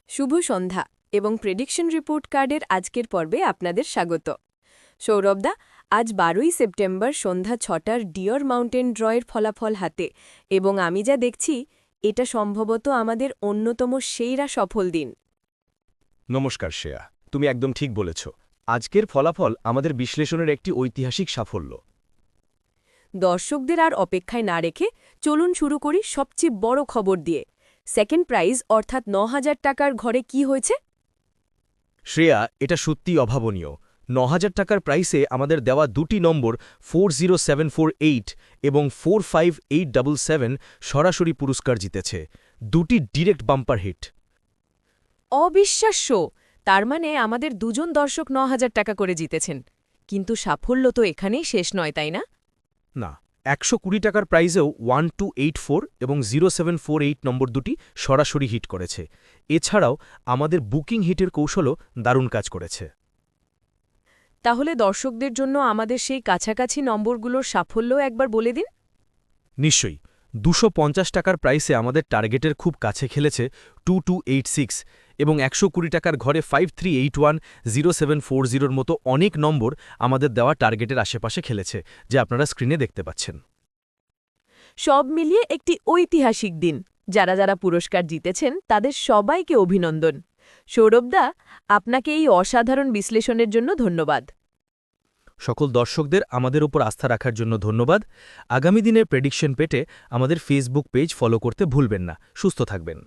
শুভ সন্ধ্যা এবং prediction report কার্ডের আজকের পর্বে আপনাদের স্বাগত। সৌরভদা, আজ 12ই সেপ্টেম্বর সন্ধ্যা 6টার ডিয়র মাউন্টেন ড্রয়ের ফলাফল হাতে, এবং আমি যা দেখছি এটা সম্ভবত আমাদের অন্যতম সেরা সফল দিন। নমস্কার শ্রেয়া, তুমি একদম ঠিক বলেছ। আজকের ফলাফল আমাদের বিশ্লেষণের একটি ঐতিহাসিক সাফল্য। দর্শকদের আর অপেক্ষায় না রেখে চলুন শুরু করি সবচেয়ে বড় খবর দিয়ে। সেকেন্ড প্রাইজ অর্থাৎ ৯,০০০ টাকার ঘরে কি হয়েছে? শ্রেয়া, এটা সত্যিই অভাবনীয়। ৯,০০০ টাকার প্রাইসে আমাদের দেওয়া দুটি নম্বর 40748 এবং 45877 সরাসরি পুরস্কার জিতেছে। দুটি ডিরেক্ট বাম্পার হিট। অবিশ্বাস্য! তার মানে আমাদের দুজন দর্শক ৯,০০০ টাকা করে জিতেছেন। কিন্তু সাফল্য তো এখানেই শেষ নয়, তাই না? না, ১২০ টাকার প্রাইজেও 1284 এবং 0748 নম্বর দুটি সরাসরি হিট করেছে। এছাড়াও আমাদের বুকিং হিটের কৌশলও দারুণ কাজ করেছে। তাহলে দর্শকদের জন্য আমাদের সেই কাছাকাছি নম্বরগুলোর সাফল্য একবার বলে দিন। নিশ্চয়ই, ২৫০ টাকার প্রাইসে আমাদের টার্গেটের খুব কাছে খেলেছে 2286 এবং ১২০ টাকার ঘরে 5381, 0740 মতো অনেক নম্বর আমাদের দেওয়া টার্গেটের আশেপাশে খেলেছে, যা আপনারা স্ক্রিনে দেখতে পাচ্ছেন। সব মিলিয়ে একটি ঐতিহাসিক দিন। যারা যারা পুরস্কার জিতেছেন তাদের সবাইকে অভিনন্দন। সৌরভদা, আপনাকে এই অসাধারণ বিশ্লেষণের জন্য ধন্যবাদ। সকল দর্শকদের আমাদের উপর আস্থা রাখার জন্য ধন্যবাদ। আগামী দিনের প্রেডিকশন পেতে আমাদের ফেসবুক পেজ ফলো করতে ভুলবেন না। সুস্থ থাকবেন।